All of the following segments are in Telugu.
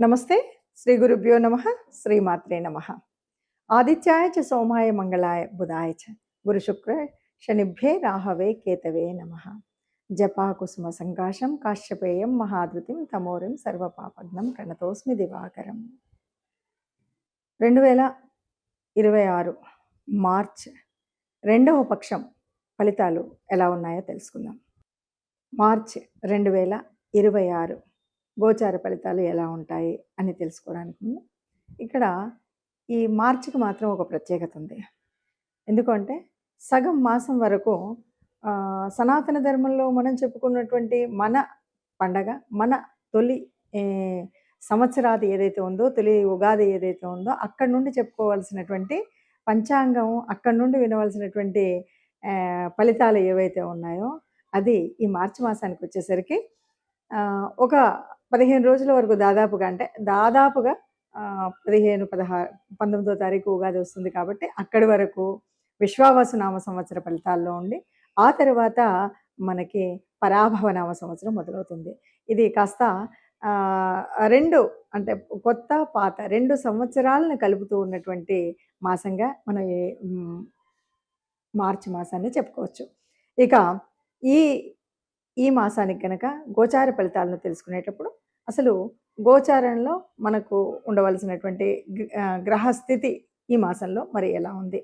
నమస్తే. శ్రీ గురుభ్యో నమః. శ్రీమాత్రే నమః. ఆదిత్యాయ చ సోమాయ మంగళాయ బుధాయ చ గురు శుక్ర శనిభ్యే రాహవే కేతవే నమః. జపా కుసుమ సంకాశం కాశ్యపేయం మహాద్రుతిం తమోరిం సర్వపాపఘ్నం ప్రణతోస్మి దివాకరం. 2026 మార్చ్ 2వ పక్షం ఫలితాలు ఎలా ఉన్నాయో తెలుసుకుందాం. మార్చ్ 2026 గోచార ఫలితాలు ఎలా ఉంటాయి అని తెలుసుకోవడానికి ముందు ఇక్కడ ఈ మార్చికి మాత్రం ఒక ప్రత్యేకత ఉంది. ఎందుకంటే సగం మాసం వరకు సనాతన ధర్మంలో మనం చెప్పుకున్నటువంటి మన పండగ, మన తొలి సంవత్సరాది ఏదైతే ఉందో, తొలి ఉగాది ఏదైతే ఉందో అక్కడి నుండి చెప్పుకోవాల్సినటువంటి పంచాంగం, అక్కడి నుండి వినవలసినటువంటి ఫలితాలు ఏవైతే ఉన్నాయో అది ఈ మార్చి మాసానికి వచ్చేసరికి ఒక 15 రోజుల వరకు దాదాపుగా 15, 16, 19వ తారీఖు ఉగాది వస్తుంది కాబట్టి అక్కడి వరకు విశ్వావసు నామ సంవత్సర ఫలితాల్లో ఉండి ఆ తర్వాత మనకి పరాభవ నామ సంవత్సరం మొదలవుతుంది. ఇది కాస్త 2 అంటే కొత్త పాత 2 సంవత్సరాలను కలుపుతూ ఉన్నటువంటి మాసంగా మనం మార్చి మాసాన్ని చెప్పుకోవచ్చు. ఇక ఈ మాసానికి కనుక గోచార ఫలితాలను తెలుసుకునేటప్పుడు అసలు గోచారంలో మనకు ఉండవలసినటువంటి గ్రహస్థితి ఈ మాసంలో మరి ఎలా ఉంది,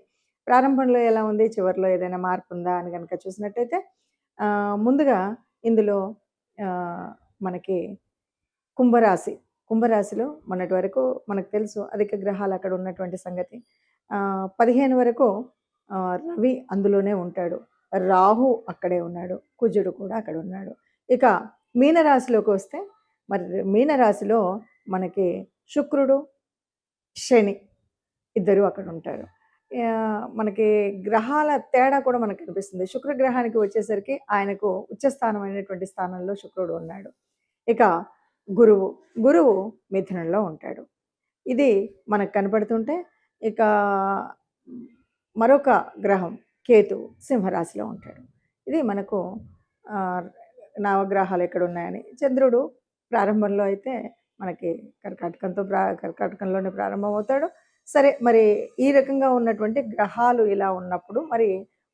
ప్రారంభంలో ఎలా ఉంది, చివరిలో ఏదైనా మార్పు ఉందా అని కనుక చూసినట్టయితే ముందుగా ఇందులో మనకి కుంభరాశిలో మొన్నటి వరకు మనకు తెలుసు అధిక గ్రహాలు అక్కడ ఉన్నటువంటి సంగతి. 15 వరకు రవి అందులోనే ఉంటాడు, రాహు అక్కడే ఉన్నాడు, కుజుడు కూడా అక్కడ ఉన్నాడు. ఇక మీనరాశిలోకి వస్తే మరి మీనరాశిలో మనకి శుక్రుడు, శని ఇద్దరు అక్కడ ఉంటారు. మనకి గ్రహాల తేడా కూడా మనకు కనిపిస్తుంది. శుక్రగ్రహానికి వచ్చేసరికి ఆయనకు ఉచ్చస్థానమైనటువంటి స్థానంలో శుక్రుడు ఉన్నాడు. ఇక గురువు మిథునంలో ఉంటాడు. ఇది మనకు కనపడుతుంటే ఇక మరొక గ్రహం కేతు సింహరాశిలో ఉంటాడు. ఇది మనకు నవగ్రహాలు ఎక్కడ ఉన్నాయని. చంద్రుడు ప్రారంభంలో అయితే మనకి కర్కాటకంలోనే ప్రారంభమవుతాడు. సరే, మరి ఈ రకంగా ఉన్నటువంటి గ్రహాలు ఇలా ఉన్నప్పుడు మరి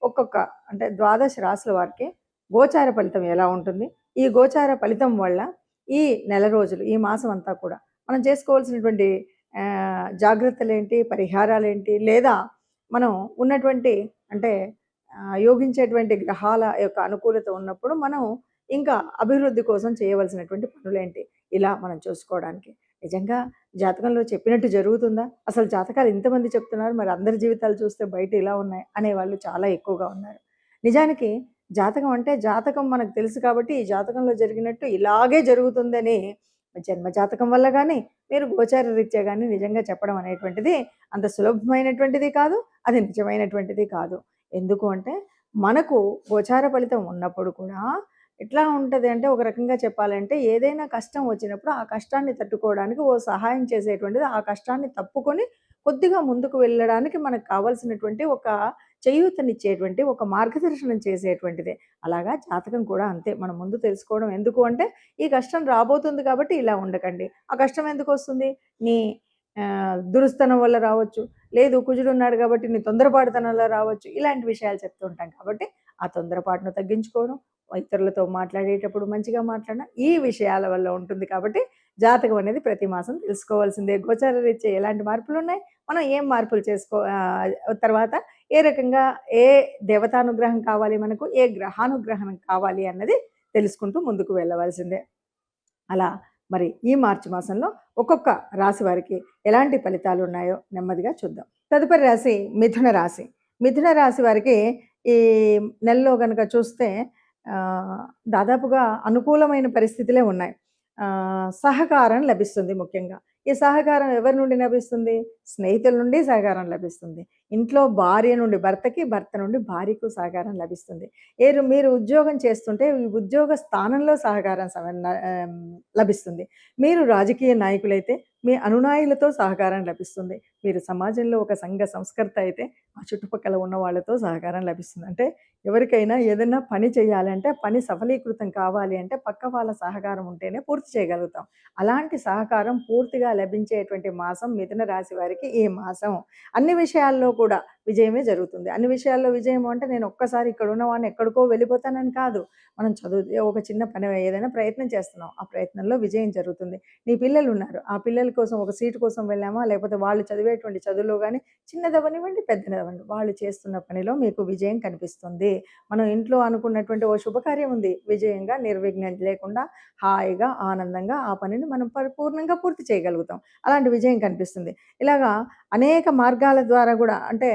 ఒక్కొక్క అంటే 12 రాశుల వారికి గోచార ఫలితం ఎలా ఉంటుంది, ఈ గోచార ఫలితం వల్ల ఈ నెల రోజులు, ఈ మాసం అంతా కూడా మనం చేసుకోవాల్సినటువంటి జాగ్రత్తలు ఏంటి, పరిహారాలు ఏంటి, లేదా మనం ఉన్నటువంటి అంటే యోగించేటువంటి గ్రహాల యొక్క అనుకూలత ఉన్నప్పుడు మనం ఇంకా అభివృద్ధి కోసం చేయవలసినటువంటి పనులేంటి, ఇలా మనం చూసుకోవడానికి. నిజంగా జాతకంలో చెప్పినట్టు జరుగుతుందా? అసలు జాతకాలు ఇంతమంది చెప్తున్నారు, మరి అందరి జీవితాలు చూస్తే బయట ఇలా ఉన్నాయి అనేవాళ్ళు చాలా ఎక్కువగా ఉన్నారు. నిజానికి జాతకం అంటే జాతకం మనకు తెలుసు కాబట్టి ఈ జాతకంలో జరిగినట్టు ఇలాగే జరుగుతుందని జన్మ జాతకం వల్ల కానీ మీరు గోచార రీత్యా కానీ నిజంగా చెప్పడం అనేటువంటిది అంత సులభమైనటువంటిది కాదు, అది నిజమైనటువంటిది కాదు. ఎందుకు అంటే మనకు గోచార ఫలితం ఉన్నప్పుడు కూడా ఎట్లా ఉంటుంది అంటే ఒక రకంగా చెప్పాలంటే ఏదైనా కష్టం వచ్చినప్పుడు ఆ కష్టాన్ని తట్టుకోవడానికి ఓ సహాయం చేసేటువంటిది, ఆ కష్టాన్ని తప్పుకొని కొద్దిగా ముందుకు వెళ్ళడానికి మనకు కావాల్సినటువంటి ఒక చేయూతనిచ్చేటువంటి ఒక మార్గదర్శనం చేసేటువంటిదే. అలాగా జాతకం కూడా అంతే. మనం ముందు తెలుసుకోవడం ఎందుకు అంటే ఈ కష్టం రాబోతుంది కాబట్టి ఇలా ఉండకండి. ఆ కష్టం ఎందుకు వస్తుంది? నీ దురుస్తనం వల్ల రావచ్చు, లేదు కుజుడు ఉన్నాడు కాబట్టి నీ తొందరపాటుతనంలో రావచ్చు. ఇలాంటి విషయాలు చెప్తూ ఉంటాం కాబట్టి ఆ తొందరపాటును తగ్గించుకోవడం, ఇతరులతో మాట్లాడేటప్పుడు మంచిగా మాట్లాడడం, ఈ విషయాల వల్ల ఉంటుంది. కాబట్టి జాతకం అనేది ప్రతి మాసం తెలుసుకోవాల్సిందే. గోచార రీత్యా ఎలాంటి మార్పులు ఉన్నాయి, మనం ఏం మార్పులు తర్వాత ఏ రకంగా ఏ దేవతానుగ్రహం కావాలి మనకు, ఏ గ్రహానుగ్రహం కావాలి అన్నది తెలుసుకుంటూ ముందుకు వెళ్ళవలసిందే. అలా మరి ఈ మార్చి మాసంలో ఒక్కొక్క రాశి వారికి ఎలాంటి ఫలితాలు ఉన్నాయో నెమ్మదిగా చూద్దాం. తదుపరి రాశి మిథున రాశి వారికి ఈ నెలలో కనుక చూస్తే దాదాపుగా అనుకూలమైన పరిస్థితులే ఉన్నాయి. సహకారం లభిస్తుంది. ముఖ్యంగా ఈ సహకారం ఎవరి నుండి లభిస్తుంది? స్నేహితుల నుండి సహకారం లభిస్తుంది. ఇంట్లో భార్య నుండి భర్తకి, భర్త నుండి భార్యకు సహకారం లభిస్తుంది. మీరు ఉద్యోగం చేస్తుంటే ఈ ఉద్యోగ స్థానంలో సహకారం లభిస్తుంది. మీరు రాజకీయ నాయకులైతే మీ అనునాయులతో సహకారం లభిస్తుంది. మీరు సమాజంలో ఒక సంఘ సంస్కర్త అయితే ఆ చుట్టుపక్కల ఉన్న వాళ్ళతో సహకారం లభిస్తుంది. అంటే ఎవరికైనా ఏదైనా పని చేయాలంటే, పని సఫలీకృతం కావాలి అంటే పక్క వాళ్ళ సహకారం ఉంటేనే పూర్తి చేయగలుగుతాం. అలాంటి సహకారం పూర్తిగా లభించేటువంటి మాసం మిథున రాశి వారికి ఈ మాసం. అన్ని విషయాల్లో కూడా విజయమే జరుగుతుంది. అన్ని విషయాల్లో విజయము అంటే నేను ఒక్కసారి ఇక్కడున్న వాడిని ఎక్కడికో వెళ్ళిపోతానని కాదు. మనం ఒక చిన్న పని ఏదైనా ప్రయత్నం చేస్తున్నాం. ఆ ప్రయత్నంలో విజయం జరుగుతుంది. నీ పిల్లలున్నారు. ఆ పిల్లల కోసం ఒక సీటు కోసం వెళ్ళామా, లేకపోతే వాళ్ళు చదివేటువంటి చదువులో గాని చిన్నదవ్వనివ్వండి, పెద్దదవ్వండి వాళ్ళు చేస్తున్న పనిలో మీకు విజయం కనిపిస్తుంది. మనం ఇంట్లో అనుకున్నటువంటి ఓ శుభకార్యం ఉంది. విజయంగా నిర్విఘ్నం లేకుండా హాయిగా, ఆనందంగా ఆ పనిని మనం పరిపూర్ణంగా పూర్తి చేయగలుగుతాం. అలాంటి విజయం కనిపిస్తుంది. ఇలాగా అనేక మార్గాల ద్వారా గూడా అంటే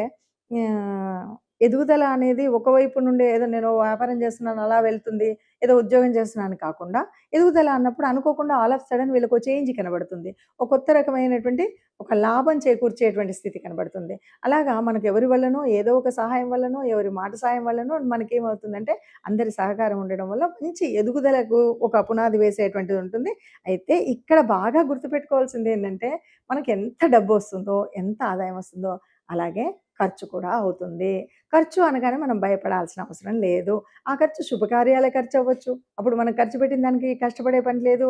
ఆహ్, ఎదుగుదల అనేది ఒకవైపు నుండి ఏదో నేను వ్యాపారం చేస్తున్నాను అలా వెళ్తుంది. ఏదో ఉద్యోగం చేస్తున్నాను కాకుండా, ఎదుగుదల అన్నప్పుడు అనుకోకుండా ఆల్ ఆఫ్ సడెన్ వీళ్ళకో చేంజ్ కనబడుతుంది. ఒక కొత్త రకమైనటువంటి ఒక లాభం చేకూర్చేటువంటి స్థితి కనబడుతుంది. అలాగా మనకు ఎవరి వల్లనో ఏదో ఒక సహాయం వల్లనో, ఎవరి మాట సాయం వల్లనో మనకేమవుతుందంటే అందరి సహకారం ఉండడం వల్ల మంచి ఎదుగుదలకు ఒక పునాది వేసేటువంటిది ఉంటుంది. అయితే ఇక్కడ బాగా గుర్తుపెట్టుకోవాల్సిందేంటంటే మనకెంత డబ్బొస్తుందో, ఎంత ఆదాయం వస్తుందో అలాగే ఖర్చు కూడా అవుతుంది. ఖర్చు అనగానే మనం భయపడాల్సిన అవసరం లేదు. ఆ ఖర్చు శుభకార్యాలే ఖర్చవ్వచ్చు. అప్పుడు మనం ఖర్చు పెట్టిన దానికి కష్టపడే పని లేదు.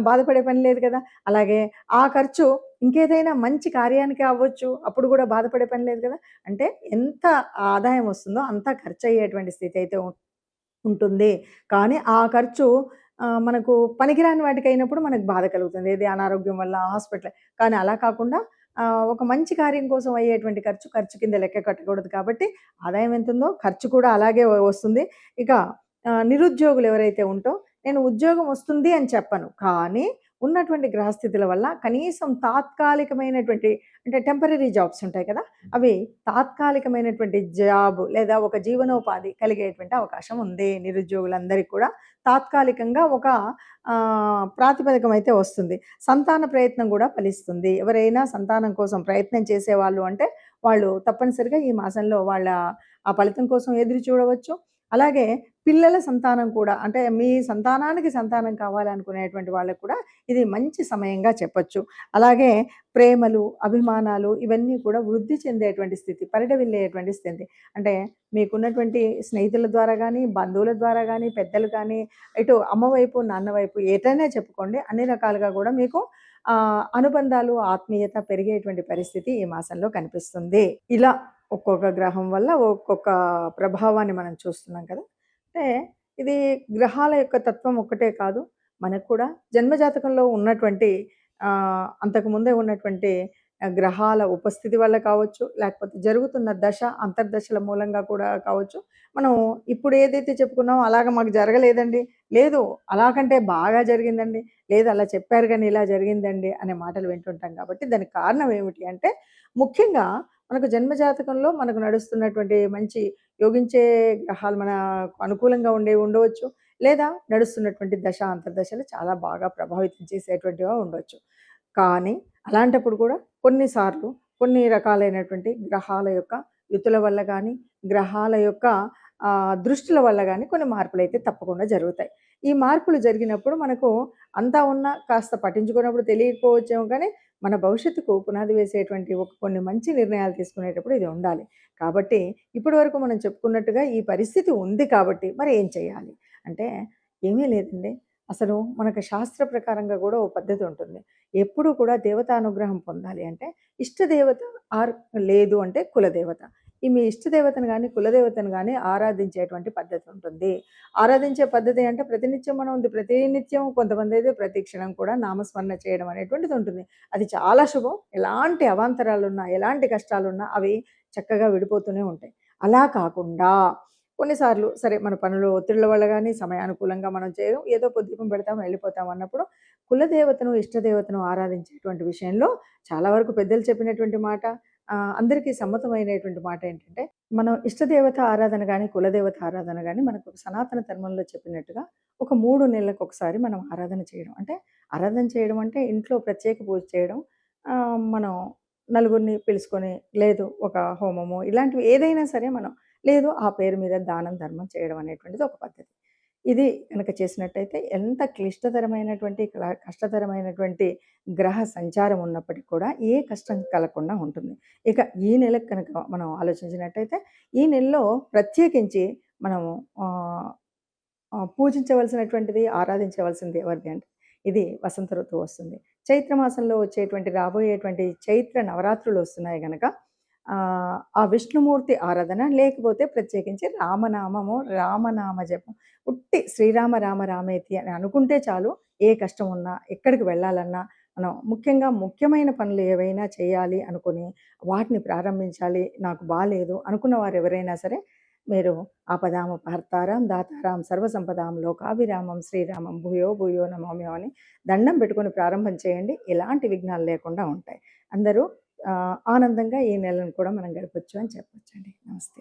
బాధపడే పని లేదు కదా! అలాగే ఆ ఖర్చు ఇంకేదైనా మంచి కార్యానికి అవ్వచ్చు. అప్పుడు గూడా బాధపడే పని లేదు కదా! అంటే ఎంత ఆదాయం వస్తుందో అంత ఖర్చయ్యేటువంటి స్థితయితే ఉంటుంది. కానీ ఆ ఖర్చు మనకు పనికిరాని వాటికయినప్పుడు మనకు బాధ కలుగుతుంది. ఏది అనారోగ్యం వల్ల హాస్పిటల్ కానీ అలా కాకుండా ఒక మంచి కార్యం కోసం అయ్యేటువంటి ఖర్చు కింద లెక్క కట్టకూడదు కాబట్టి ఆదాయం ఎంతుందో ఖర్చు కూడా అలాగే వస్తుంది. ఇక నిరుద్యోగులు ఎవరైతే ఉంటో నేను ఉద్యోగం వస్తుంది అని చెప్పను. కానీ ఉన్నటువంటి గ్రహస్థితుల వల్ల కనీసం తాత్కాలికమైనటువంటి అంటే టెంపరరీ జాబ్స్ ఉంటాయి కదా! అవి తాత్కాలికమైనటువంటి జాబ్ లేదా ఒక జీవనోపాధి కలిగేటువంటి అవకాశం ఉంది. నిరుద్యోగులందరికీ కూడా తాత్కాలికంగా ఒక ప్రాతిపదికం అయితే వస్తుంది. సంతాన ప్రయత్నం గూడా ఫలిస్తుంది. ఎవరైనా సంతానం కోసం ప్రయత్నం చేసేవాళ్ళు అంటే, వాళ్ళు తప్పనిసరిగా ఈ మాసంలో వాళ్ళ ఆ ఫలితం కోసం ఎదురు చూడవచ్చు. అలాగే పిల్లల సంతానం కూడా అంటే మీ సంతానానికి సంతానం కావాలనుకునేటువంటి వాళ్ళకి కూడా ఇది మంచి సమయంగా చెప్పొచ్చు. అలాగే ప్రేమలు, అభిమానాలు ఇవన్నీ కూడా వృద్ధి చెందేటువంటి స్థితి, పరిఢవిల్లేటువంటి స్థితి. అంటే మీకున్నటువంటి స్నేహితుల ద్వారా గానీ, బంధువుల ద్వారా గానీ, పెద్దలు కానీ, ఇటు అమ్మ వైపు, నాన్న వైపు ఎటైనా చెప్పుకోండి. అన్ని రకాలుగా గూడా మీకు అనుబంధాలు, ఆత్మీయత పెరిగేటువంటి పరిస్థితి ఈ మాసంలో కనిపిస్తుంది. ఇలా ఒక్కొక్క గ్రహం వల్ల ఒక్కొక్క ప్రభావాన్ని మనం చూస్తున్నాం కదా! అంటే ఇది గ్రహాల యొక్క తత్వం ఒక్కటే కాదు. మనకు కూడా జన్మజాతకంలో ఉన్నటువంటి అంతకుముందే ఉన్నటువంటి గ్రహాల ఉపస్థితి వల్ల కావచ్చు, లేకపోతే జరుగుతున్న దశ, అంతర్దశల మూలంగా కూడా కావచ్చు. మనం ఇప్పుడు ఏదైతే చెప్పుకున్నామో అలాగ మాకు జరగలేదండి. లేదు అలాకంటే బాగా జరిగిందండి. లేదు అలా చెప్పారు గానీ ఇలా జరిగిందండి అనే మాటలు వింటుంటాం కాబట్టి దానికి కారణం ఏమిటి అంటే ముఖ్యంగా మనకు జన్మజాతకంలో మనకు నడుస్తున్నటువంటి మంచి యోగించే గ్రహాలు మనకు అనుకూలంగా ఉండేవి ఉండవచ్చు. లేదా నడుస్తున్నటువంటి దశ, అంతర్దశలు చాలా బాగా ప్రభావితం చేసేటువంటివిగా ఉండొచ్చు. కానీ అలాంటప్పుడు కూడా కొన్నిసార్లు కొన్ని రకాలైనటువంటి గ్రహాల యొక్క యుతుల వల్ల గానీ, గ్రహాల యొక్క దృష్టుల వల్ల గానీ కొన్ని మార్పులైతే తప్పకుండా జరుగుతాయి. ఈ మార్పులు జరిగినప్పుడు మనకు అంతా ఉన్నా కాస్త పట్టించుకున్నప్పుడు తెలియకపోవచ్చేమో కానీ, మన భవిష్యత్తుకు పునాది వేసేటువంటి కొన్ని మంచి నిర్ణయాలు తీసుకునేటప్పుడు ఇది ఉండాలి. కాబట్టి ఇప్పటి వరకు మనం చెప్పుకున్నట్టుగా ఈ పరిస్థితి ఉంది కాబట్టి మరి ఏం చేయాలి? అంటే ఏమీ లేదండి. అసలు మనకు శాస్త్ర ప్రకారంగా గూడా ఓ పద్ధతి ఉంటుంది. ఎప్పుడూ కూడా దేవతానుగ్రహం పొందాలి అంటే ఇష్టదేవత ఆర్ లేదు అంటే కులదేవత. ఈ మీ ఇష్టదేవతను గాని, కులదేవతను గాని ఆరాధించేటువంటి పద్ధతి ఉంటుంది. ఆరాధించే పద్ధతి అంటే ప్రతినిత్యం మనం ప్రతినిత్యం కొంతమందైతే ప్రతి క్షణం కూడా నామస్మరణ చేయడం అనేటువంటిది ఉంటుంది. అది చాలా శుభం. ఎలాంటి అవాంతరాలున్నా, ఎలాంటి కష్టాలున్నా అవి చక్కగా విడిపోతూనే ఉంటాయి. అలా కాకుండా కొన్నిసార్లు సరే మన పనులు ఒత్తిళ్ళ వల్ల గాని, సమయానుకూలంగా మనం చేయం. ఏదో పొద్దుపం పెడతాం, వెళ్ళిపోతాం అన్నప్పుడు కులదేవతను, ఇష్టదేవతను ఆరాధించేటువంటి విషయంలో చాలా వరకు పెద్దలు చెప్పినటువంటి మాట అందరికీ సమ్మతమైనటువంటి మాట ఏంటంటే, మనం ఇష్టదేవత ఆరాధన గాని, కులదేవత ఆరాధన గాని మనకు సనాతన ధర్మంలో చెప్పినట్టుగా ఒక 3 నెలలకొకసారి మనం ఆరాధన చేయడం. అంటే ఆరాధన చేయడం అంటే ఇంట్లో ప్రత్యేక పూజ చేయడం. మనం నలుగురిని పిలుచుకొని, లేదు ఒక హోమము ఇలాంటివి ఏదైనా సరే మనం లేదు ఆ పేరు మీద దానం, ధర్మం చేయడం అనేటువంటిది ఒక పద్ధతి. ఇది గనక చేసినట్టయితే ఎంత క్లిష్టతరమైనటువంటి, కష్టతరమైనటువంటి గ్రహ సంచారం ఉన్నప్పటికి కూడా ఏ కష్టం కలగకుండా ఉంటుంది. ఇక ఈ నెలకు కనుక మనం ఆలోచించినట్టయితే, ఈ నెలలో ప్రత్యేకించి మనము ఆహ్, పూజించవలసినటువంటిది, ఆరాధించవలసింది ఎవరిది అంటే, ఇది వసంత ఋతువు వస్తుంది. చైత్ర మాసంలో వచ్చేటువంటి రాబోయేటువంటి చైత్ర నవరాత్రులు వస్తున్నాయి గనక ఆ విష్ణుమూర్తి ఆరాధన లేకపోతే ప్రత్యేకించి రామనామము, రామనామ జపం ఉట్టి శ్రీరామ రామ రామేతి అని అనుకుంటే చాలు. ఏ కష్టం ఉన్నా, ఎక్కడికి వెళ్ళాలన్నా మనం ముఖ్యంగా ముఖ్యమైన పనులు ఏవైనా చేయాలి అనుకుని వాటిని ప్రారంభించాలి. నాకు బాలేదు అనుకున్న వారు ఎవరైనా సరే మీరు ఆపదామపహర్తారం దాతారాం సర్వసంపదాం లోకాభిరామం శ్రీరామం భూయో భూయో నమామ్యహం అని దండం పెట్టుకొని ప్రారంభం చేయండి. ఎలాంటి విఘ్నాలు లేకుండా ఉంటాయి. అందరూ ఆనందంగా ఈ నెలను కూడా మనం గడపొచ్చు అని చెప్పొచ్చండి. నమస్తే.